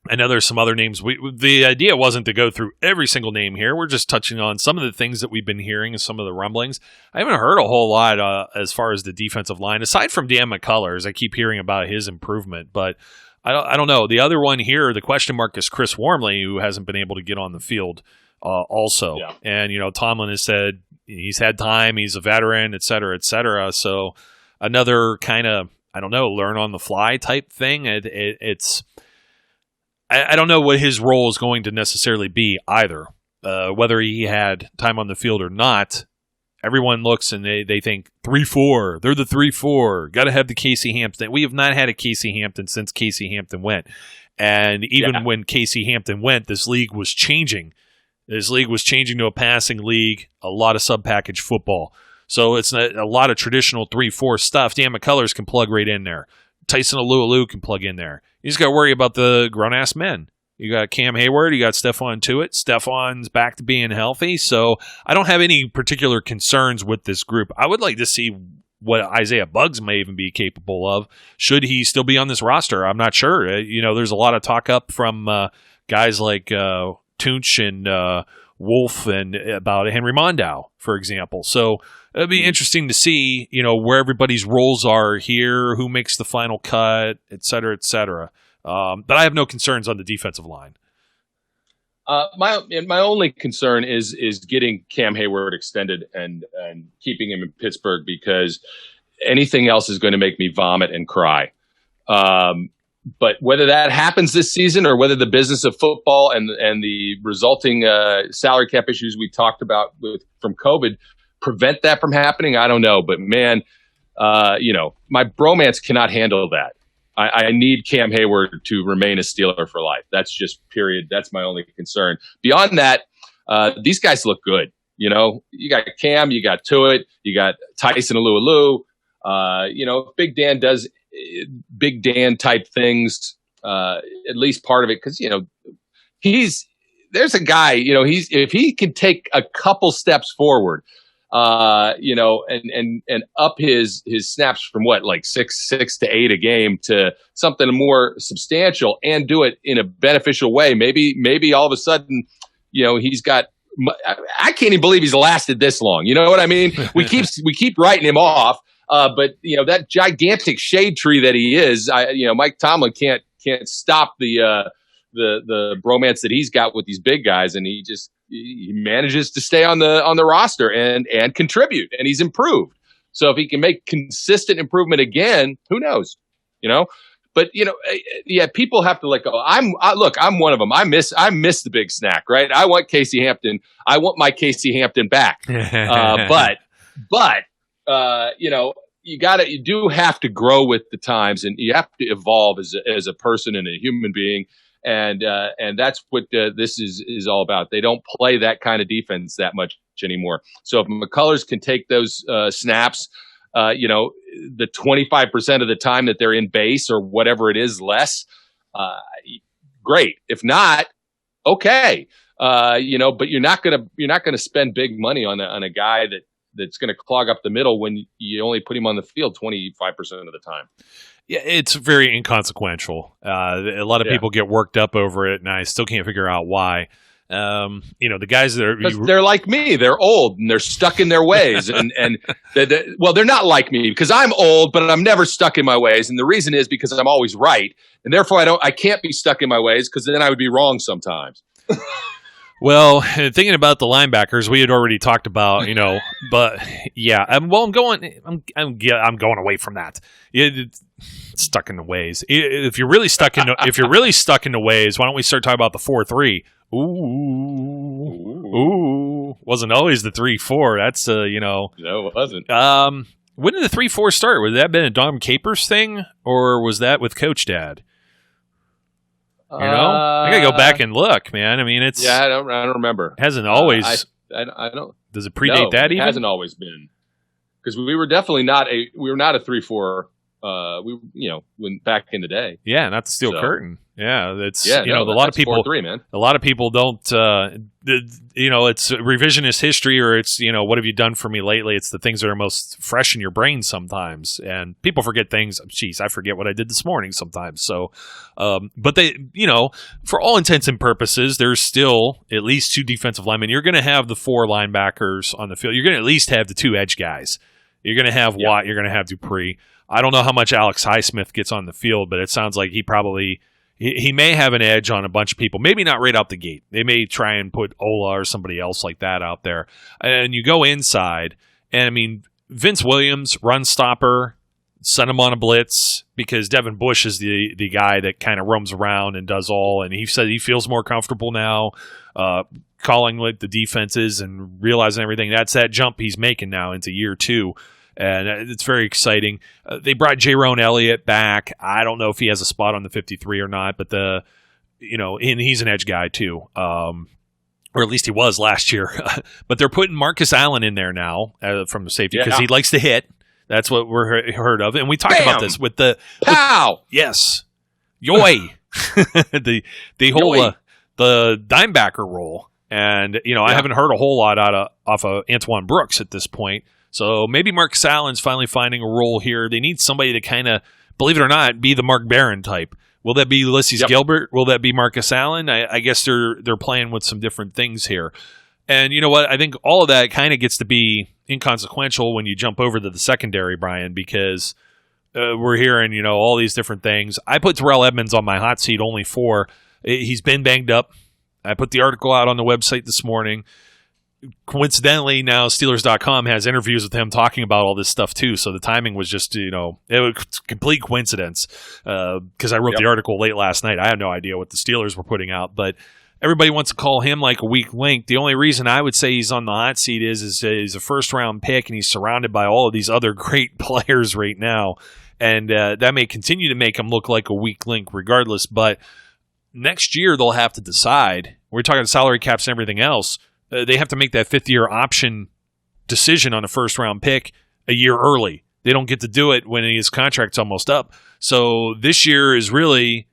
I know there's some other names. The idea wasn't to go through every single name here. We're just touching on some of the things that we've been hearing and some of the rumblings. I haven't heard a whole lot as far as the defensive line, aside from Dan McCullers. I keep hearing about his improvement, but I don't know. The other one here, the question mark, is Chris Wormley, who hasn't been able to get on the field also. Yeah. And, Tomlin has said he's had time, he's a veteran, et cetera, et cetera. So another kind of, learn on the fly type thing. It's I don't know what his role is going to necessarily be either, whether he had time on the field or not. Everyone looks and they think 3-4. They're the 3-4. Got to have the Casey Hampton. We have not had a Casey Hampton since Casey Hampton went. And even when Casey Hampton went, this league was changing. This league was changing to a passing league, a lot of sub-package football. So it's a lot of traditional 3-4 stuff. Dan McCullers can plug right in there. Tyson Alualu can plug in there. You just got to worry about the grown-ass men. You got Cam Hayward. You got Stephon Tuitt. Stephon's back to being healthy. So I don't have any particular concerns with this group. I would like to see what Isaiah Buggs may even be capable of. Should he still be on this roster? I'm not sure. There's a lot of talk up from guys like Tunch and Wolf and about Henry Mondow, for example. So it'd be interesting to see, where everybody's roles are here, who makes the final cut, et cetera, et cetera. But I have no concerns on the defensive line. My only concern is getting Cam Hayward extended and keeping him in Pittsburgh, because anything else is going to make me vomit and cry. But whether that happens this season or whether the business of football and the resulting salary cap issues we talked about from COVID prevent that from happening, I don't know. But man, my bromance cannot handle that. I need Cam Hayward to remain a Steeler for life. That's just period. That's my only concern. Beyond that, these guys look good. You got Cam, you got Tuitt, you got Tyson Alualu. Big Dan does Big Dan type things, at least part of it, because there's a guy. If he can take a couple steps forward, and up his snaps from like six to 8 a game to something more substantial, and do it in a beneficial way. Maybe all of a sudden, he's got. I can't even believe he's lasted this long. You know what I mean? We keep writing him off. But that gigantic shade tree that he is, Mike Tomlin can't stop the bromance that he's got with these big guys, and he manages to stay on the roster and contribute, and he's improved. So if he can make consistent improvement again, who knows? But people have to let go. I'm one of them. I miss the big snack, right? I want Casey Hampton. I want my Casey Hampton back. But you do have to grow with the times, and you have to evolve as a person and a human being. And that's what this is all about. They don't play that kind of defense that much anymore. So if McCullers can take those snaps, the 25% of the time that they're in base or whatever it is less, great. If not, okay. But you're not gonna spend big money on a guy that's going to clog up the middle when you only put him on the field 25% of the time. Yeah, it's very inconsequential. A lot of people get worked up over it, and I still can't figure out why. The guys that are... They're like me. They're old, and they're stuck in their ways. and they're not like me, because I'm old, but I'm never stuck in my ways. And the reason is because I'm always right. And therefore, I can't be stuck in my ways, because then I would be wrong sometimes. Well, thinking about the linebackers, we had already talked about, but yeah, I'm going away from that. Stuck in the ways. If you're really stuck in the ways, why don't we start talking about the 4-3? Ooh, wasn't always the 3-4. That's no, it wasn't. When did the 3-4 start? Would that have been a Dom Capers thing, or was that with Coach Dad? I gotta go back and look, man. I mean, it's I don't remember. Hasn't always. I don't. Does it predate that? Even it hasn't always been, because we were definitely not a 3-4. When back in the day. Yeah, not the steel curtain. Yeah, it's a lot of that's people. 4-3, man. A lot of people don't. It's revisionist history, or it's what have you done for me lately? It's the things that are most fresh in your brain sometimes, and people forget things. Geez, I forget what I did this morning sometimes. So, but they, for all intents and purposes, there's still at least 2 defensive linemen. You're going to have the 4 linebackers on the field. You're going to at least have the 2 edge guys. You're going to have Watt. You're going to have Dupree. I don't know how much Alex Highsmith gets on the field, but it sounds like he may have an edge on a bunch of people. Maybe not right out the gate. They may try and put Ola or somebody else like that out there. And you go inside, and I mean, Vince Williams, run stopper, send him on a blitz, because Devin Bush is the guy that kind of roams around and does all. And he said he feels more comfortable now calling like the defenses and realizing everything. That's that jump he's making now into year 2. And it's very exciting. They brought Jaron Elliott back. I don't know if he has a spot on the 53 or not, but and he's an edge guy too, or at least he was last year. But they're putting Marcus Allen in there now from the safety, because he likes to hit. That's what we're heard of, and we talked about this with the pow. Yes, yoy, the whole the dimebacker role, and I haven't heard a whole lot off of Antoine Brooks at this point. So maybe Marcus Allen's finally finding a role here. They need somebody to kind of, believe it or not, be the Mark Barron type. Will that be Ulysses Gilbert? Will that be Marcus Allen? I guess they're playing with some different things here. And you know what? I think all of that kind of gets to be inconsequential when you jump over to the secondary, Brian, because we're hearing, all these different things. I put Terrell Edmonds on my hot seat only for, he's been banged up. I put the article out on the website this morning. coincidentally, now Steelers.com has interviews with him talking about all this stuff too. So the timing was just, it was complete coincidence because I wrote the article late last night. I had no idea what the Steelers were putting out, but everybody wants to call him like a weak link. The only reason I would say he's on the hot seat is he's a first-round pick and he's surrounded by all of these other great players right now. And that may continue to make him look like a weak link regardless. But next year they'll have to decide. We're talking salary caps and everything else. They have to make that fifth-year option decision on a first-round pick a year early. They don't get to do it when his contract's almost up. So this year is really,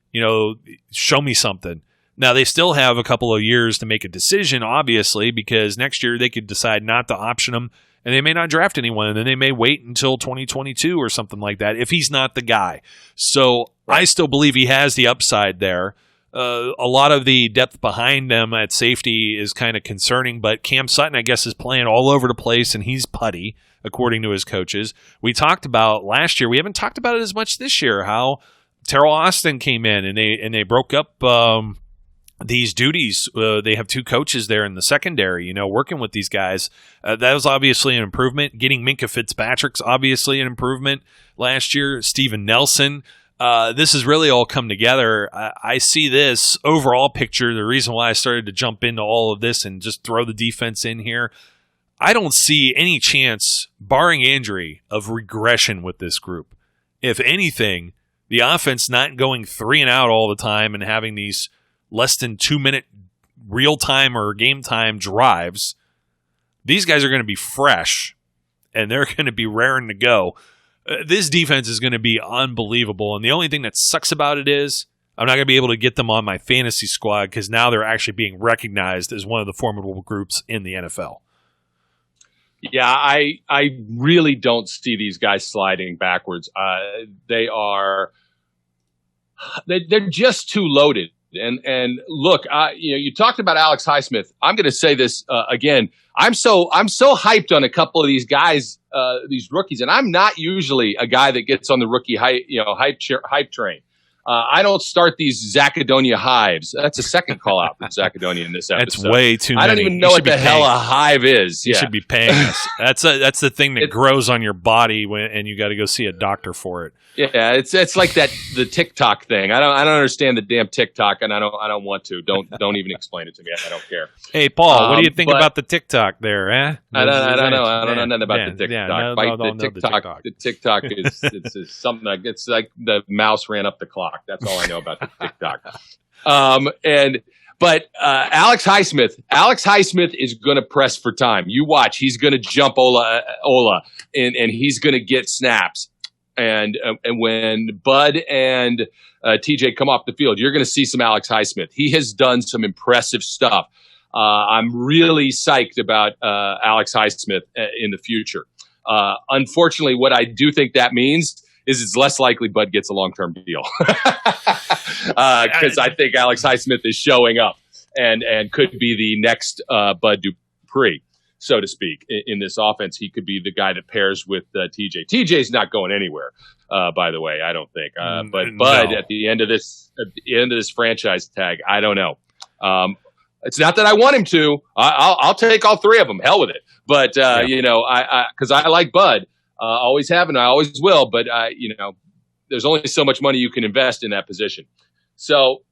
show me something. Now, they still have a couple of years to make a decision, obviously, because next year they could decide not to option him, and they may not draft anyone, and then they may wait until 2022 or something like that if he's not the guy. So I still believe he has the upside there. A lot of the depth behind them at safety is kind of concerning, but Cam Sutton, I guess, is playing all over the place, and he's putty, according to his coaches. We talked about last year. We haven't talked about it as much this year, how Terrell Austin came in, and they broke up these duties. They have two coaches there in the secondary, working with these guys. That was obviously an improvement. Getting Minka Fitzpatrick's obviously an improvement last year. Steven Nelson. This has really all come together. I see this overall picture. The reason why I started to jump into all of this and just throw the defense in here, I don't see any chance, barring injury, of regression with this group. If anything, the offense not going 3 and out all the time and having these less than 2-minute real-time or game-time drives, these guys are going to be fresh, and they're going to be raring to go. This defense is going to be unbelievable, and the only thing that sucks about it is I'm not going to be able to get them on my fantasy squad because now they're actually being recognized as one of the formidable groups in the NFL. Yeah, I really don't see these guys sliding backwards. They're just too loaded. And look, you talked about Alex Highsmith. I'm going to say this again. I'm so hyped on a couple of these guys, these rookies, and I'm not usually a guy that gets on the rookie hype train. I don't start these Zaccadonia hives. That's a second call out for Zaccadonia in this episode. That's way too many. I don't even know what the hell a hive is. You should be paying us. That's the thing that grows on your body and you got to go see a doctor for it. Yeah, it's like the TikTok thing. I don't understand the damn TikTok, and I don't want to. Don't even explain it to me. I don't care. Hey, Paul, what do you think about the TikTok there? Eh? I don't know. I don't know nothing about the TikTok. The TikTok is it's something like it's like the mouse ran up the clock. That's all I know about the TikTok. But Alex Highsmith is going to press for time. You watch. He's going to jump Ola, and he's going to get snaps. And when Bud and TJ come off the field, you're going to see some Alex Highsmith. He has done some impressive stuff. I'm really psyched about Alex Highsmith in the future. Unfortunately, what I do think that means is it's less likely Bud gets a long-term deal because I think Alex Highsmith is showing up and could be the next Bud Dupree, so to speak, in this offense. He could be the guy that pairs with TJ. TJ's not going anywhere, by the way, I don't think. But Bud, at the end of this franchise tag, I don't know. It's not that I want him to. I'll take all three of them. Hell with it. But because I like Bud. Always have and I always will, but there's only so much money you can invest in that position. So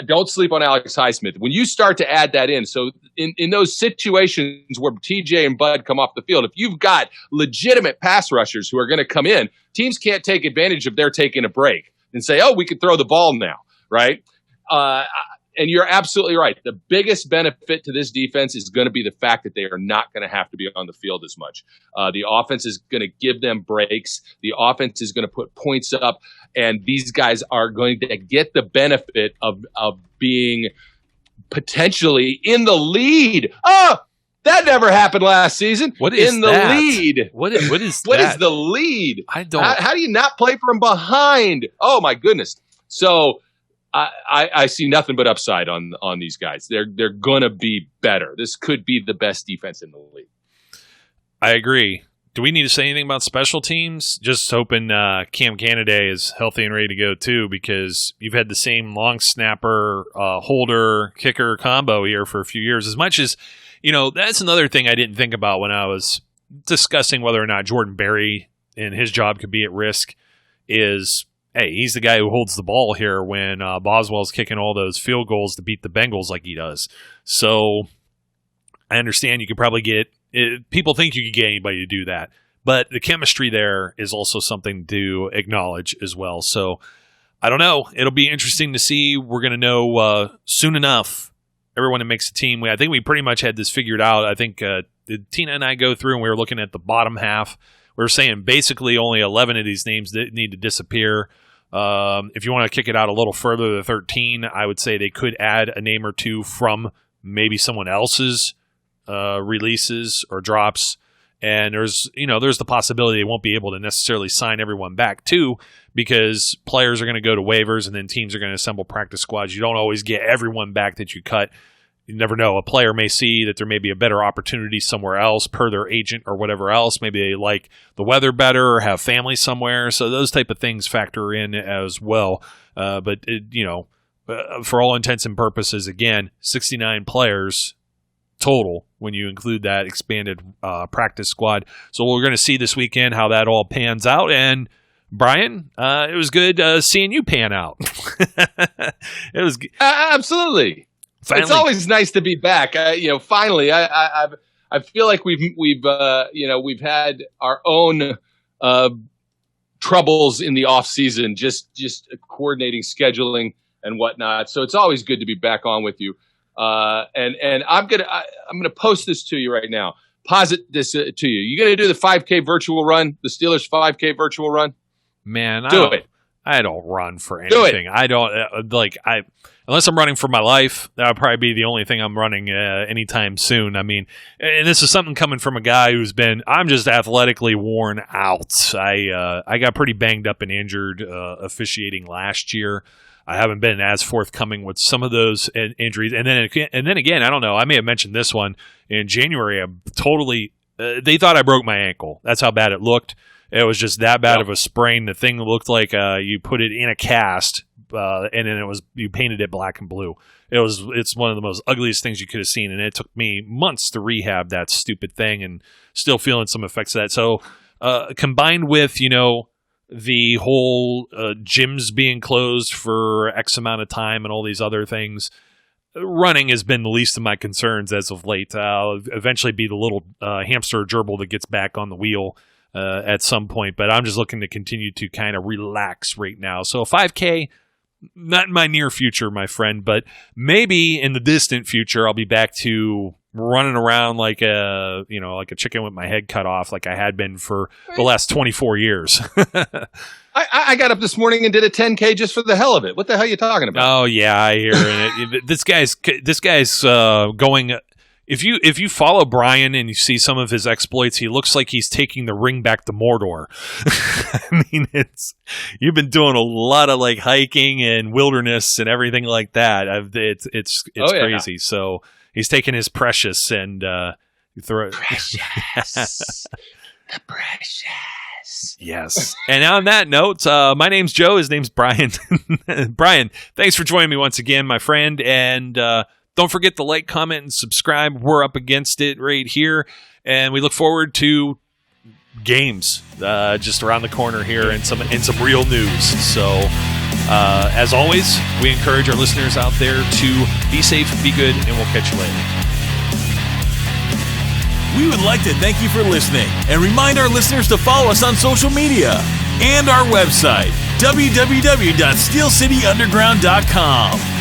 don't sleep on Alex Highsmith. When you start to add that in, so in those situations where TJ and Bud come off the field, if you've got legitimate pass rushers who are going to come in, teams can't take advantage of their taking a break and say, oh, we could throw the ball now, right? And you're absolutely right. The biggest benefit to this defense is going to be the fact that they are not going to have to be on the field as much. The offense is going to give them breaks. The offense is going to put points up, and these guys are going to get the benefit of being potentially in the lead. Oh, that never happened last season. What is in the that? Lead? What is what that? is the lead? I don't. How do you not play from behind? Oh my goodness. So. I see nothing but upside on these guys. They're gonna be better. This could be the best defense in the league. I agree. Do we need to say anything about special teams? Just hoping Cam Canada is healthy and ready to go too, because you've had the same long snapper, holder, kicker combo here for a few years. As much as that's another thing I didn't think about when I was discussing whether or not Jordan Berry and his job could be at risk is, hey, he's the guy who holds the ball here when Boswell's kicking all those field goals to beat the Bengals like he does. So I understand you could probably people think you could get anybody to do that. But the chemistry there is also something to acknowledge as well. So I don't know. It'll be interesting to see. We're going to know soon enough. Everyone that makes the team. I think we pretty much had this figured out. I think Tina and I go through and we were looking at the bottom half. We were saying basically only 11 of these names that need to disappear. If you want to kick it out a little further to 13, I would say they could add a name or two from maybe someone else's releases or drops. And there's the possibility they won't be able to necessarily sign everyone back too, because players are going to go to waivers and then teams are going to assemble practice squads. You don't always get everyone back that you cut. You never know. A player may see that there may be a better opportunity somewhere else per their agent or whatever else. Maybe they like the weather better or have family somewhere. So those type of things factor in as well. But for all intents and purposes, again, 69 players total when you include that expanded practice squad. So we're going to see this weekend how that all pans out. And Brian, it was good seeing you pan out. It was absolutely. Finally. It's always nice to be back. Finally, I feel like we've had our own troubles in the off season, just coordinating scheduling and whatnot. So it's always good to be back on with you. And I'm gonna post this to you right now. Posit this to you. You gonna do the 5K virtual run, the Steelers 5K virtual run? Man, do it. I don't run for anything. I don't unless I'm running for my life. That would probably be the only thing I'm running anytime soon. I mean, and this is something coming from a guy I'm just athletically worn out. I got pretty banged up and injured officiating last year. I haven't been as forthcoming with some of those injuries. And then again, I don't know. I may have mentioned this one in January. They thought I broke my ankle. That's how bad it looked. It was just that bad of a sprain. The thing looked like you put it in a cast, and then you painted it black and blue. It's one of the most ugliest things you could have seen, and it took me months to rehab that stupid thing, and still feeling some effects of that. So combined with the whole gyms being closed for X amount of time and all these other things, running has been the least of my concerns as of late. I'll eventually be the little hamster or gerbil that gets back on the wheel at some point, but I'm just looking to continue to kind of relax right now. So 5K, not in my near future, my friend, but maybe in the distant future, I'll be back to running around like a chicken with my head cut off, like I had been for the last 24 years. I got up this morning and did a 10K just for the hell of it. What the hell are you talking about? Oh yeah, I hear it. This guy's going. If you follow Brian and you see some of his exploits, he looks like he's taking the ring back to Mordor. I mean, you've been doing a lot of like hiking and wilderness and everything like that. It's crazy. Yeah. So he's taking his precious and throw precious, the precious. Yes. And on that note, my name's Joe. His name's Brian. Brian, thanks for joining me once again, my friend. And don't forget to like, comment, and subscribe. We're up against it right here. And we look forward to games just around the corner here and some real news. So, as always, we encourage our listeners out there to be safe, be good, and we'll catch you later. We would like to thank you for listening and remind our listeners to follow us on social media and our website, www.steelcityunderground.com.